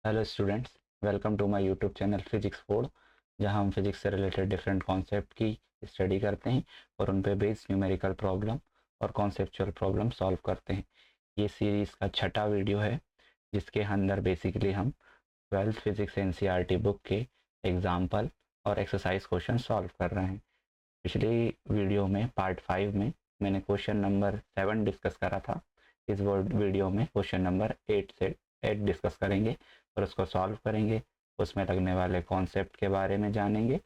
Hello students, welcome to my YouTube channel physics board, जहां हम physics से related different concept की study करते हैं और उन पे बेस्ड न्यूमेरिकल प्रॉब्लम और कॉन्सेप्चुअल प्रॉब्लम सॉल्व करते हैं। ये सीरीज़ का छठा वीडियो है, जिसके अंदर बेसिकली हम 12th फिजिक्स एनसीईआरटी बुक के एग्जाम्पल और एक्सरसाइज क्वेश्चन सॉल्व कर रहे हैं। पिछली वीडियो में पार्ट 5 में मैंने क्वेश्चन नंबर 7 डिस्कस करा था। इस वीडियो में क्वेश्चन नंबर 8 से 8 डिस्कस करेंगे और उसको सॉल्व करेंगे। उसमें लगने वाले कॉन्सेप्ट के बारे में जानेंगे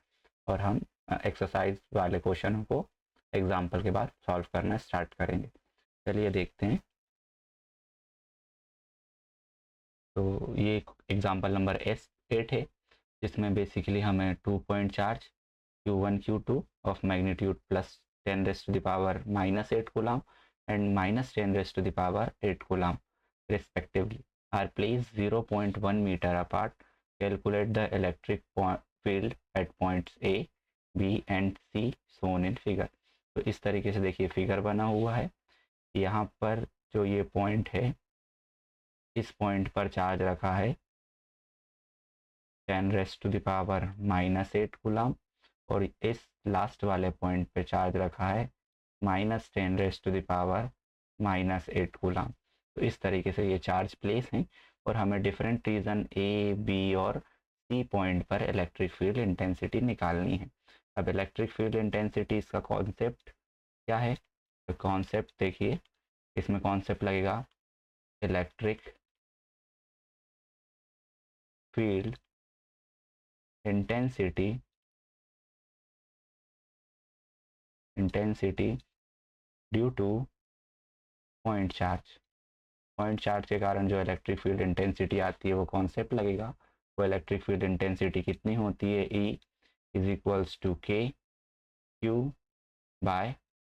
और हम एक्सरसाइज वाले क्वेश्चनों को एग्जाम्पल के बाद सॉल्व करना स्टार्ट करेंगे। चलिए देखते हैं। तो ये एग्जाम्पल नंबर S8 है, जिसमें बेसिकली हमें 2 point charge Q1 Q2 of magnitude plus 10 raised to the power minus 8 coulomb and minus 10 raised to the power 8 coulomb respectively are placed 0.1 meter apart. Calculate the electric field at points A, B and C shown in figure. तो इस तरीके से देखिए figure बना हुआ है। यहाँ पर जो ये पॉइंट है, इस पॉइंट पर चार्ज रखा है 10 raised to the power minus 8 coulomb और इस लास्ट वाले पॉइंट पे चार्ज रखा है minus 10 raised to the power minus 8 coulomb. तो इस तरीके से ये चार्ज प्लेस हैं और हमें डिफरेंट रीजन ए, बी और सी पॉइंट पर इलेक्ट्रिक फील्ड इंटेंसिटी निकालनी है। अब इलेक्ट्रिक फील्ड इंटेंसिटी इसका कॉन्सेप्ट क्या है? तो कॉन्सेप्ट देखिए, इसमें कॉन्सेप्ट लगेगा electric field intensity due two point charge. Point charge के कारण जो इलेक्ट्रिक फील्ड इंटेंसिटी आती है वो कॉन्सेप्ट लगेगा। वो इलेक्ट्रिक फील्ड इंटेंसिटी कितनी होती है? E is equals to K Q by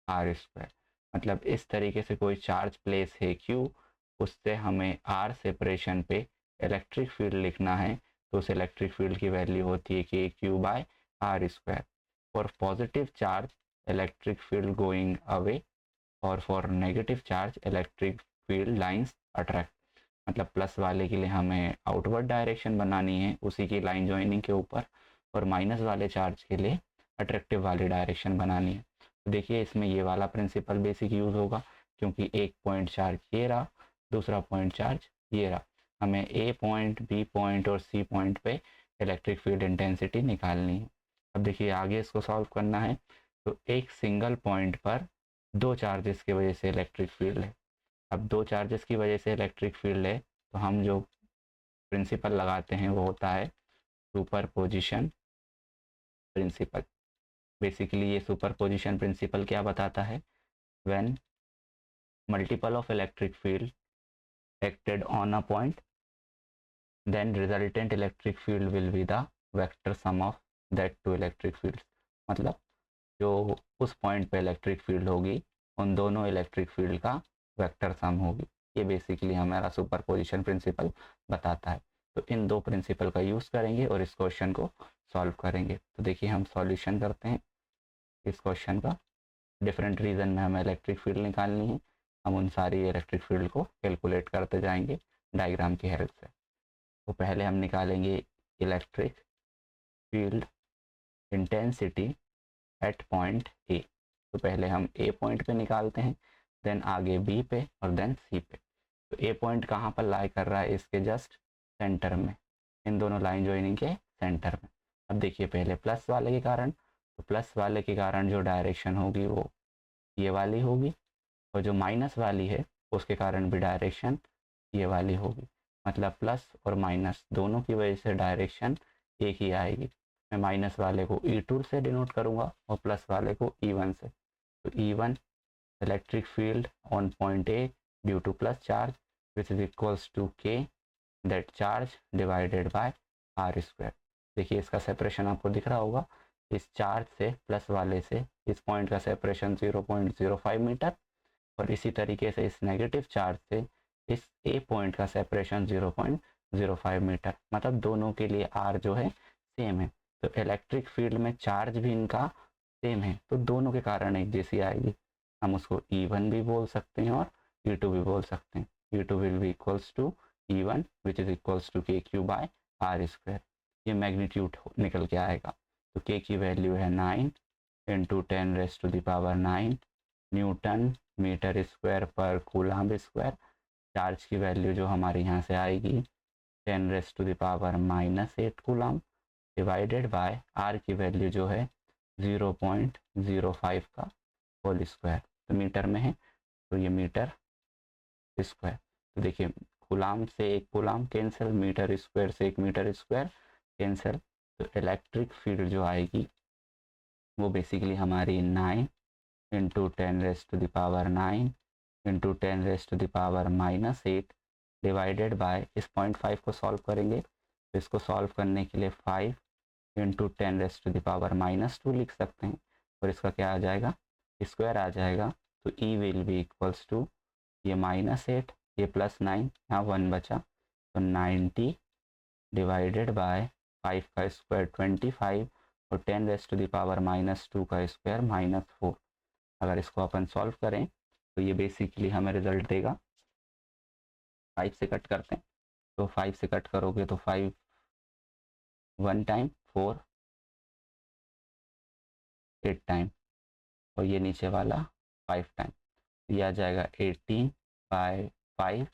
are square. मतलब इस तरीके से कोई चार्ज प्लेस है Q, उससे हमें R सेपरेशन पे इलेक्ट्रिक फील्ड लिखना है, तो उस इलेक्ट्रिक फील्ड की वैल्यू होती है k Q by are square. For positive charge electric field going away और for negative charge electric field lines attract. मतलब प्लस वाले के लिए हमें आउटवर्ड डायरेक्शन बनानी है उसी की लाइन ज्वाइनिंग के ऊपर, और माइनस वाले चार्ज के लिए अट्रैक्टिव वाली डायरेक्शन बनानी है। तो देखिए इसमें ये वाला प्रिंसिपल बेसिक यूज होगा, क्योंकि एक पॉइंट चार्ज ये रहा, दूसरा पॉइंट चार्ज ये रहा। हमें ए पॉइंट, बी पॉइंट और सी पॉइंट पे इलेक्ट्रिक फील्ड इंटेंसिटी निकालनी है। अब देखिए आगे इसको सॉल्व करना है। तो एक सिंगल पॉइंट पर दो चार्जेस की वजह से इलेक्ट्रिक फील्ड है। अब दो चार्जेस की वजह से इलेक्ट्रिक फील्ड है, तो हम जो प्रिंसिपल लगाते हैं वो होता है सुपरपोजिशन प्रिंसिपल। बेसिकली ये सुपरपोजिशन प्रिंसिपल क्या बताता है? When multiple of electric field acted on a point, then resultant electric field will be the vector sum of that two electric fields. मतलब जो उस पॉइंट पे इलेक्ट्रिक फील्ड होगी, उन दोनों इलेक्ट्रिक फील्ड का वेक्टर सम होगी। ये बेसिकली हमारा सुपरपोजिशन प्रिंसिपल बताता है। तो इन दो प्रिंसिपल का यूज़ करेंगे और इस क्वेश्चन को सॉल्व करेंगे। तो देखिए हम सॉल्यूशन करते हैं इस क्वेश्चन का। डिफरेंट रीजन में हमें इलेक्ट्रिक फील्ड निकालनी है। हम उन सारी इलेक्ट्रिक फील्ड को कैलकुलेट करते जाएंगे डायग्राम की हेल्प से। तो पहले हम निकालेंगे electric field intensity at point A. तो पहले हम ए पॉइंट पे निकालते हैं, देन आगे बी पे और देन सी पे। तो ए पॉइंट कहाँ पर लाई कर रहा है? इसके जस्ट सेंटर में, इन दोनों लाइन ज्वाइनिंग के सेंटर में। अब देखिए पहले प्लस वाले के कारण, तो प्लस वाले के कारण जो डायरेक्शन होगी वो ये वाली होगी, और जो माइनस वाली है उसके कारण भी डायरेक्शन ये वाली होगी। मतलब प्लस और माइनस दोनों की वजह से डायरेक्शन एक ही आएगी। मैं माइनस वाले को E2 से डिनोट करूँगा और प्लस वाले को E1 से। तो E1 electric field on point A due to plus charge which is equals to k that charge divided by are square. देखिए इसका सेपरेशन आपको दिख रहा होगा। इस चार्ज से प्लस वाले से इस पॉइंट का सेपरेशन 0.05 मीटर, और इसी तरीके से इस नेगेटिव चार्ज से इस ए पॉइंट का सेपरेशन 0.05 मीटर। मतलब दोनों के लिए आर जो है सेम है, तो इलेक्ट्रिक फील्ड में चार्ज भी इनका सेम है, तो दोनों के कारण एक जैसी आएगी। हम उसको E1 भी बोल सकते हैं और E2 भी बोल सकते हैं। E2 will be equals to E1 which is equals to K Q by are square. ये मैग्नीट्यूड निकल के आएगा। तो के की वैल्यू है 9 into 10⁻⁹ newton metre square per coulomb square. Charge की वैल्यू जो हमारे यहाँ से आएगी 10⁻⁻8 कूलम्ब डिवाइडेड बाय आर की वैल्यू जो है 0.05 का होल स्क्वायर। तो मीटर में है तो ये मीटर स्क्वायर। तो देखिए कूलम्ब से एक कूलम्ब कैंसिल, मीटर स्क्वायर से एक मीटर स्क्वायर कैंसिल। तो इलेक्ट्रिक फील्ड जो आएगी वो बेसिकली हमारी 9 इंटू 10⁻⁹ इंटू 10⁻⁻8 डिवाइडेड बाय इस 0.5 को सॉल्व करेंगे। तो इसको सॉल्व करने के लिए 5 इंटू 10⁻⁻2 लिख सकते हैं और इसका क्या आ जाएगा, स्क्वायर आ जाएगा। तो E will be equals to ये -8 ये +9 यहाँ 1 बचा तो 90 डिवाइडेड बाय 5 का स्क्वायर 25 और 10⁻⁻2 का स्क्वायर -4। अगर इसको अपन सॉल्व करें तो ये बेसिकली हमें रिजल्ट देगा 5 से कट करते हैं तो 5 से कट करोगे तो 5 1 टाइम 4 8 टाइम और ये नीचे वाला 5 टाइम। ये आ जाएगा 18/5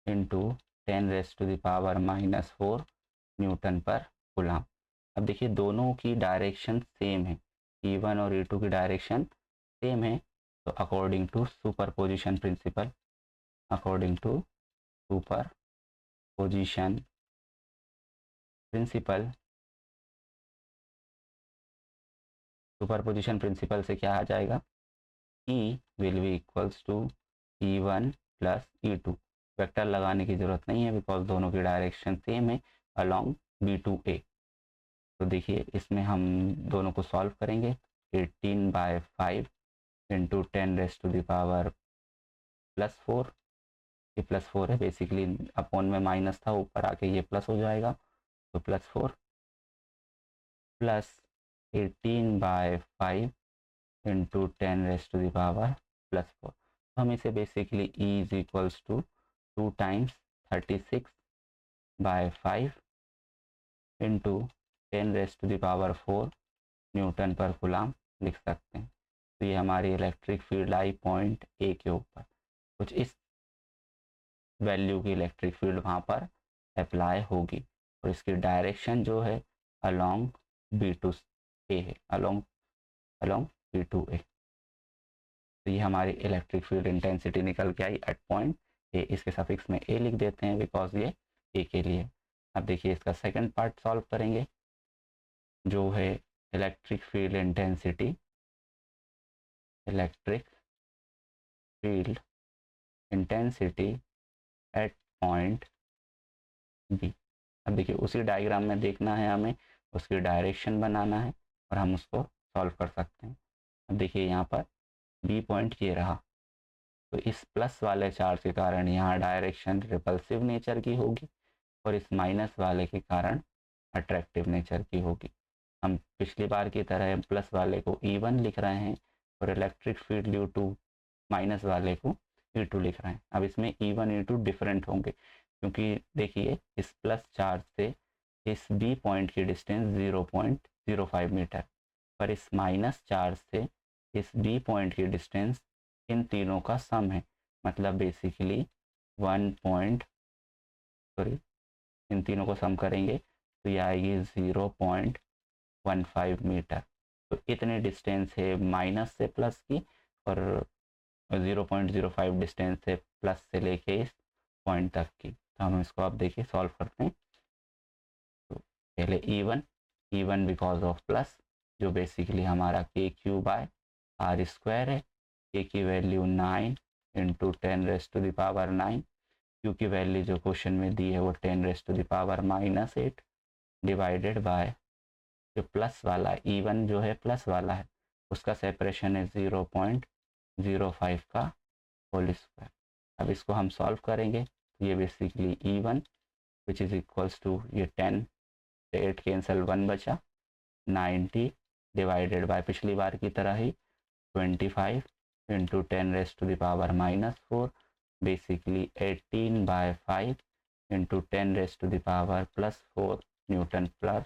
इंटू 10⁻⁻4 न्यूटन पर कूलम्ब। अब देखिए दोनों की डायरेक्शन सेम है, E1 और E2 की डायरेक्शन सेम है। तो according to superposition principle superposition principle से क्या आ जाएगा, E will be equals to E1 plus E2। Vector लगाने की जरूरत नहीं है बिकॉज दोनों की डायरेक्शन सेम है अलोंग B2A। तो देखिए इसमें हम दोनों को सॉल्व करेंगे। 18/5 इंटू 10⁻⁴ ये +4 है, बेसिकली अपॉन में माइनस था ऊपर आके ये प्लस हो जाएगा तो +4 प्लस 18/5 इंटू 10⁻⁴ तो हम इसे basically E is equals to 2 times 36/5 into 10⁻⁴ newton per coulomb लिख सकते हैं। तो ये हमारी इलेक्ट्रिक फील्ड आई पॉइंट ए के ऊपर, कुछ इस वैल्यू की इलेक्ट्रिक फील्ड वहाँ पर अप्लाई होगी और इसकी डायरेक्शन जो है अलोंग B2A है, अलोंग B2A। तो ये हमारी इलेक्ट्रिक फील्ड इंटेंसिटी निकल के आई एट पॉइंट ए। इसके सफिक्स में ए लिख देते हैं बिकॉज ये ए के लिए। अब देखिए इसका सेकंड पार्ट सॉल्व करेंगे जो है electric field intensity at point B. अब देखिए उसी डायग्राम में देखना है हमें, उसकी डायरेक्शन बनाना है और हम उसको सॉल्व कर सकते हैं। अब देखिए यहाँ पर बी पॉइंट ये रहा तो इस प्लस वाले चार्ज के कारण यहाँ डायरेक्शन रिपल्सिव नेचर की होगी और इस माइनस वाले के कारण अट्रैक्टिव नेचर की होगी। हम पिछली बार की तरह प्लस वाले को E1 लिख रहे हैं और electric field due to minus वाले को E2 लिख रहे हैं। अब इसमें E1 E2 डिफरेंट होंगे क्योंकि देखिए इस प्लस चार्ज से इस बी पॉइंट की डिस्टेंस 0.05 मीटर, पर इस माइनस चार्ज से इस बी पॉइंट की डिस्टेंस इन तीनों का सम है, मतलब बेसिकली इन तीनों को सम करेंगे तो ये आएगी 0.15 मीटर। तो इतने डिस्टेंस है माइनस से प्लस की और 0.05 डिस्टेंस है प्लस से लेके इस पॉइंट तक की। तो हम इसको आप देखिए सॉल्व करते हैं। तो पहले E1 बिकॉज ऑफ प्लस जो बेसिकली हमारा KQ/R² है। के की वैल्यू 9 इंटू 10⁻⁹ क्यू की वैल्यू जो क्वेश्चन में दी है वो 10⁻⁻8 डिवाइडेड बाय जो प्लस वाला E1 जो है प्लस वाला है उसका सेपरेशन है 0.05 का होल स्क्वायर। अब इसको हम सॉल्व करेंगे तो ये basically E1 which is equals to ये 10 से 8 कैंसल 1 बचा 90 डिवाइडेड बाय पिछली बार की तरह ही 25 इंटू 10⁻⁻4 बेसिकली 18/5 इंटू 10⁻⁴ न्यूटन पर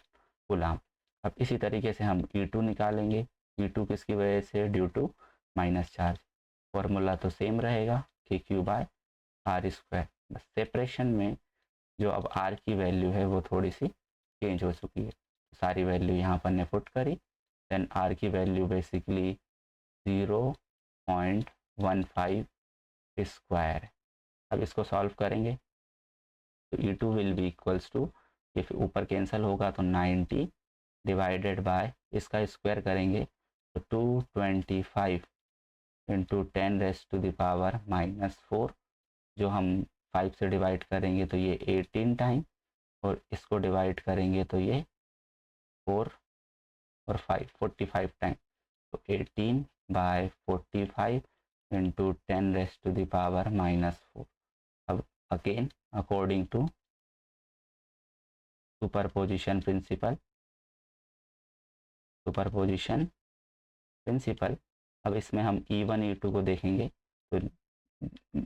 कूलम। अब इसी तरीके से हम E2 निकालेंगे। E2 किसकी वजह से? Due to minus charge. Formula तो सेम रहेगा KQ/R²। बस सेपरेशन में जो अब R की वैल्यू है वो थोड़ी सी चेंज हो चुकी है। सारी वैल्यू यहाँ पर ने पुट करी, देन R की वैल्यू बेसिकली 0.15 स्क्वायर। अब इसको सॉल्व करेंगे तो E2 will be equals to, ये ऊपर कैंसिल होगा तो 90 डिवाइडेड बाय, इसका स्क्वायर करेंगे तो 225 इंटू 10⁻⁻⁴। जो हम 5 से डिवाइड करेंगे तो ये 18 टाइम, और इसको डिवाइड करेंगे तो ये 4 और 5 45 टाइम। तो 18/45 इंटू 10⁻⁻⁴। अब again according to superposition principle अब इसमें हम E1 E2 को देखेंगे तो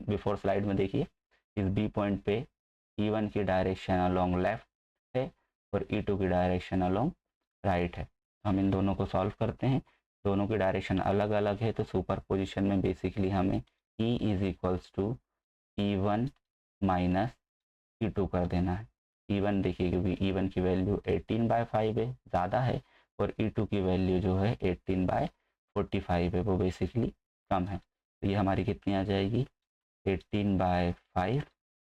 बिफोर स्लाइड में देखिए, इस बी पॉइंट पे E1 की डायरेक्शन अलोंग लेफ्ट है और E2 की डायरेक्शन अलोंग राइट है। हम इन दोनों को सॉल्व करते हैं। दोनों की डायरेक्शन अलग अलग है तो सुपरपोजिशन में बेसिकली हमें E is equals to E1 minus E2 कर देना है। E1 देखिए क्योंकि E1 की वैल्यू 18/5 है, ज़्यादा है, और E2 की वैल्यू जो है 18/45 है, वो बेसिकली कम है। तो ये हमारी कितनी आ जाएगी? 18/5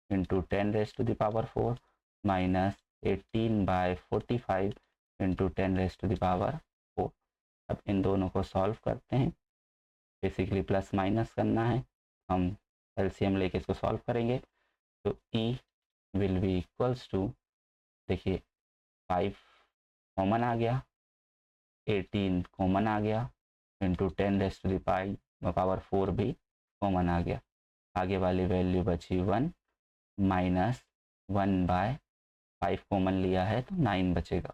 इंटू 10⁻⁴ माइनस 18/45 इंटू 10⁻⁴। अब इन दोनों को सॉल्व करते हैं। बेसिकली प्लस माइनस करना है, हम एलसीएम लेके इसको सॉल्व करेंगे तो E will be equals to, देखिए 5 कॉमन आ गया, 18 कॉमन आ गया, इंटू 10⁻⁴ भी कॉमन आ गया। आगे वाली वैल्यू बची 1 माइनस 1/5 कॉमन लिया है तो 9 बचेगा।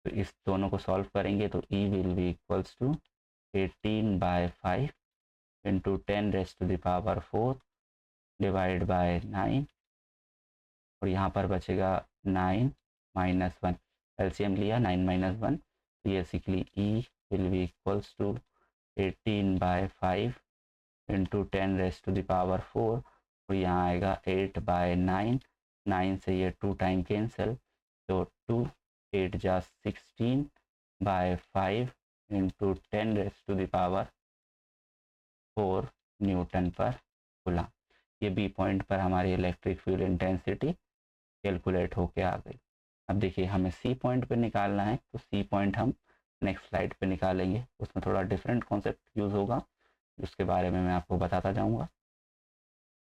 तो इस दोनों को सॉल्व करेंगे तो E will be equals to 18/5 into 10⁻⁴ divide by 9, और यहाँ पर बचेगा 9 माइनस 1। एलसीएम लिया 9 माइनस 1, तो basically E will be equals to 18/5 into 10⁻⁴, और यहाँ आएगा 8/9। 9 से ये 2 टाइम कैंसिल, तो 2 8 जा 16/5 इंटू 10⁻⁴ न्यूटन पर कूलम। ये बी पॉइंट पर हमारी इलेक्ट्रिक फील्ड इंटेंसिटी कैलकुलेट होके आ गई। अब देखिए हमें सी पॉइंट पे निकालना है, तो सी पॉइंट हम नेक्स्ट स्लाइड पे निकालेंगे। उसमें थोड़ा डिफरेंट कॉन्सेप्ट यूज़ होगा, जिसके बारे में मैं आपको बताता जाऊँगा।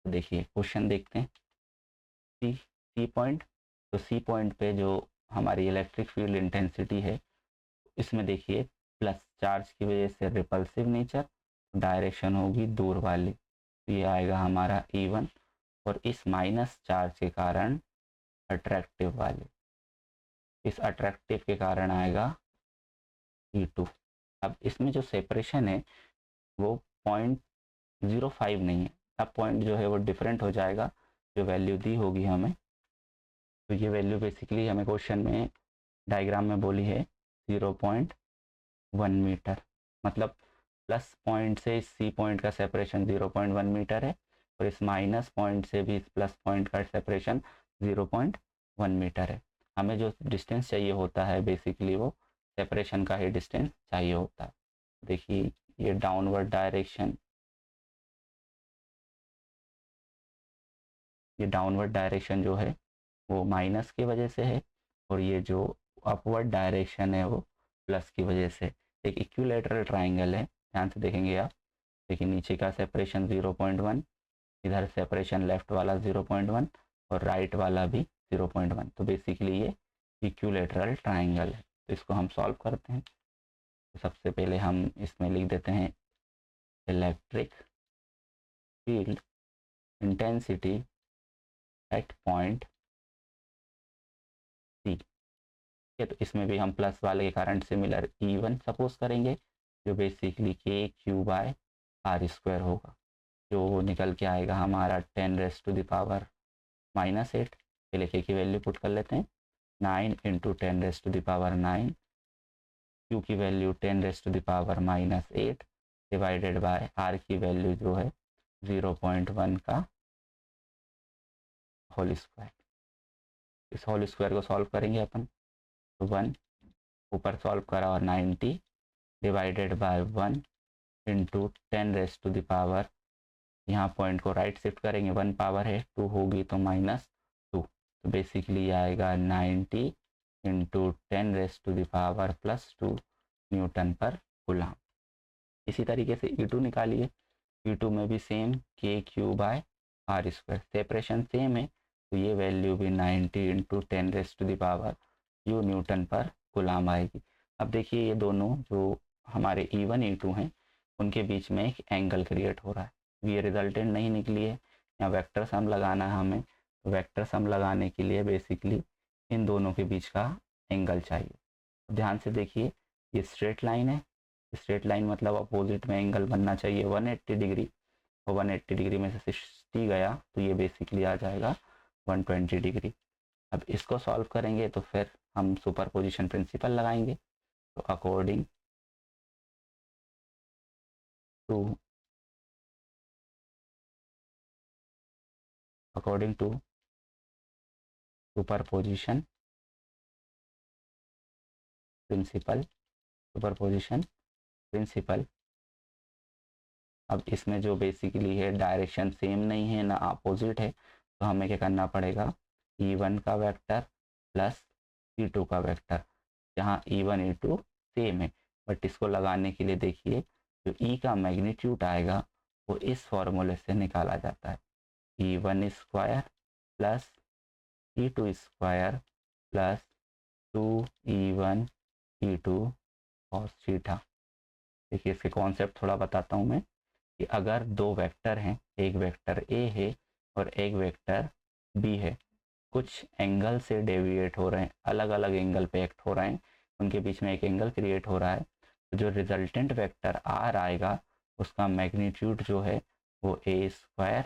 तो देखिए क्वेश्चन देखते हैं। सी पॉइंट, तो सी पॉइंट पे जो हमारी इलेक्ट्रिक फील्ड इंटेंसिटी है, इसमें देखिए प्लस चार्ज की वजह से रिपल्सिव नेचर, डायरेक्शन होगी दूर वाली, तो ये आएगा हमारा E1, और इस माइनस चार्ज के कारण अट्रैक्टिव वाले, इस अट्रैक्टिव के कारण आएगा E2। अब इसमें जो सेपरेशन है वो 0.05 नहीं है, अब पॉइंट जो है वो डिफरेंट हो जाएगा, जो वैल्यू दी होगी हमें। तो ये वैल्यू बेसिकली हमें क्वेश्चन में डायग्राम में बोली है 0.1 मीटर, मतलब प्लस पॉइंट से इस सी पॉइंट का सेपरेशन 0.1 मीटर है, और इस माइनस पॉइंट से भी इस प्लस पॉइंट का सेपरेशन 0.1 मीटर है। हमें जो डिस्टेंस चाहिए होता है बेसिकली वो सेपरेशन का ही डिस्टेंस चाहिए होता है। देखिए ये डाउनवर्ड डायरेक्शन, ये डाउनवर्ड डायरेक्शन जो है वो माइनस की वजह से है, और ये जो अपवर्ड डायरेक्शन है वो प्लस की वजह से। एक इक्विलेटरल ट्राइंगल है, ध्यान से देखेंगे आप। देखिए नीचे का सेपरेशन 0.1, इधर सेपरेशन लेफ्ट वाला 0.1 और राइट वाला भी 0.1, तो बेसिकली ये इक्विलेटरल ट्राइंगल है। तो इसको हम सॉल्व करते हैं। तो सबसे पहले हम इसमें लिख देते हैं electric field intensity at point C. तो इसमें भी हम प्लस वाले के कारण सिमिलर E1 सपोज करेंगे, जो बेसिकली KQ/R² होगा। जो निकल के आएगा हमारा 10⁻⁻⁸ ये लिखे की वैल्यू पुट कर लेते हैं। 9 × 10⁻⁹ Q की वैल्यू 10⁻⁻8 डिवाइडेड बाय R की वैल्यू जो है 0.1 का होल स्क्वायर। इस होल स्क्वायर को सॉल्व करेंगे अपन, तो 1 ऊपर सॉल्व करा और 90 डिवाइडेड बाय 1 × 10⁻, यहाँ पॉइंट को राइट शिफ्ट करेंगे, 1 पावर है 2 होगी तो -2, तो बेसिकली आएगा 90 × 10⁻² न्यूटन पर कूलम। इसी तरीके से E2 निकालिए। E2 में भी सेम KQ/R², सेपरेशन सेम है तो ये वैल्यू भी 90 × 10⁻³ न्यूटन पर कूलम आएगी। अब देखिए ये दोनों जो हमारे E1 E2 हैं उनके बीच में एक एंगल क्रिएट हो रहा है। ये रिजल्टेंट नहीं निकली है, यहाँ वेक्टर सम लगाना है हमें, तो वेक्टर सम लगाने के लिए बेसिकली इन दोनों के बीच का एंगल चाहिए। ध्यान से देखिए ये स्ट्रेट लाइन है, स्ट्रेट लाइन मतलब अपोजिट में एंगल बनना चाहिए 180 डिग्री, और 180 डिग्री में से 60 गया तो ये बेसिकली आ जाएगा 120 डिग्री। अब इसको सॉल्व करेंगे तो फिर हम सुपरपोजिशन प्रिंसिपल लगाएंगे। तो अकॉर्डिंग टू सुपरपोजिशन प्रिंसिपल, अब इसमें जो बेसिकली है डायरेक्शन सेम नहीं है ना अपोजिट है, तो हमें क्या करना पड़ेगा, E1 का वेक्टर प्लस E2 का वेक्टर, जहाँ E1 E2 सेम है, बट इसको लगाने के लिए देखिए जो E का मैग्नीट्यूड आएगा वो इस फॉर्मूले से निकाला जाता है, E1² plus E2² plus 2E1 E2 cos theta. देखिए इसके कॉन्सेप्ट थोड़ा बताता हूँ मैं, कि अगर दो वेक्टर हैं, एक वेक्टर A है और एक वेक्टर B है, कुछ एंगल से डेविएट हो रहे हैं, अलग अलग एंगल पे एक्ट हो रहे हैं, उनके बीच में एक एंगल क्रिएट हो रहा है, तो जो रिजल्टेंट वेक्टर R आएगा उसका मैग्नीट्यूड जो है वो A²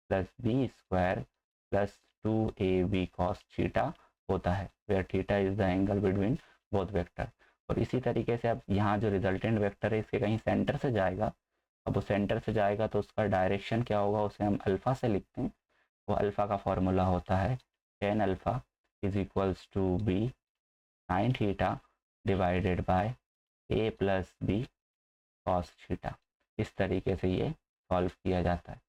plus B² plus 2AB cos theta होता है, where theta is the angle between both vector. और इसी तरीके से अब यहाँ जो रिजल्टेंट वेक्टर है इसके कहीं सेंटर से जाएगा, अब वो सेंटर से जाएगा तो उसका डायरेक्शन क्या होगा, उसे हम अल्फ़ा से लिखते हैं। वो अल्फ़ा का फॉर्मूला होता है tan alpha is equals to B sin theta divided by A plus B cos theta. इस तरीके से ये सॉल्व किया जाता है।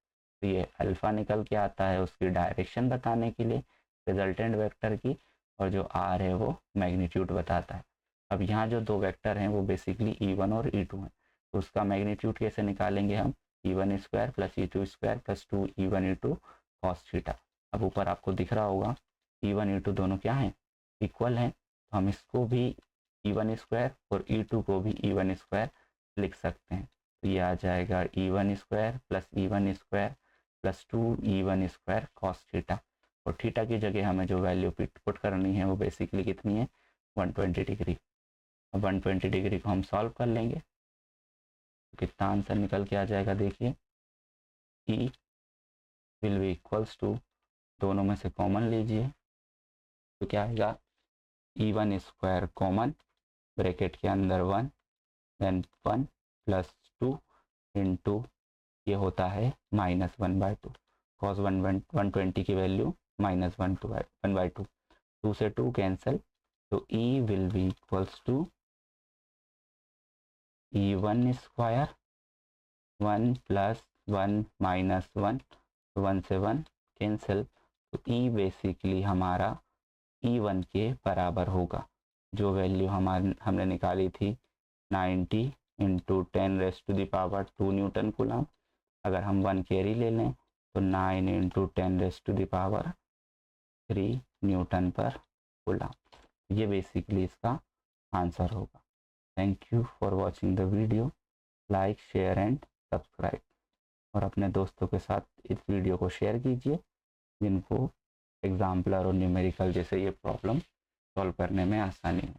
तो ये अल्फ़ा निकल के आता है उसकी डायरेक्शन बताने के लिए रिजल्टेंट वेक्टर की, और जो R है वो मैग्नीट्यूड बताता है। अब यहाँ जो दो वेक्टर हैं वो बेसिकली E1 और E2 हैं, तो उसका मैग्नीट्यूड कैसे निकालेंगे हम, E1² plus E2² plus 2E1 E2 cos theta. अब ऊपर आपको दिख रहा होगा E1 E2 दोनों क्या हैं, इक्वल हैं, तो हम इसको भी E1² और E2 को भी E1² लिख सकते हैं। तो ये आ जाएगा E1² plus E1² plus 2E1² cos theta, और थीटा की जगह हमें जो वैल्यू पुट करनी है वो बेसिकली कितनी है, 120 डिग्री। अब 120 डिग्री को हम सॉल्व कर लेंगे तो कितना आंसर निकल के आ जाएगा, देखिए E will be equals to, दोनों में से कॉमन लीजिए तो क्या आएगा, E1² कॉमन, ब्रैकेट के अंदर 1 देन 1 प्लस 2 इंटू ये होता है -1/2, cos 120 की वैल्यू -1/2, 2 से 2 कैंसिल, तो E will be equals to E1² 1 plus 1 minus 1, 1 से 1 कैंसिल, तो E बेसिकली हमारा E1 के बराबर होगा, जो वैल्यू हमने निकाली थी 90 × 10⁻² न्यूटन कूलम। अगर हम 1 कैरी ले लें तो 9 × 10⁻³ न्यूटन पर कूलम। ये बेसिकली इसका आंसर होगा। Thank you for watching the video, like share and subscribe, और अपने दोस्तों के साथ इस वीडियो को शेयर कीजिए जिनको एग्जाम्पलर और न्यूमेरिकल जैसे ये प्रॉब्लम सॉल्व करने में आसानी हो।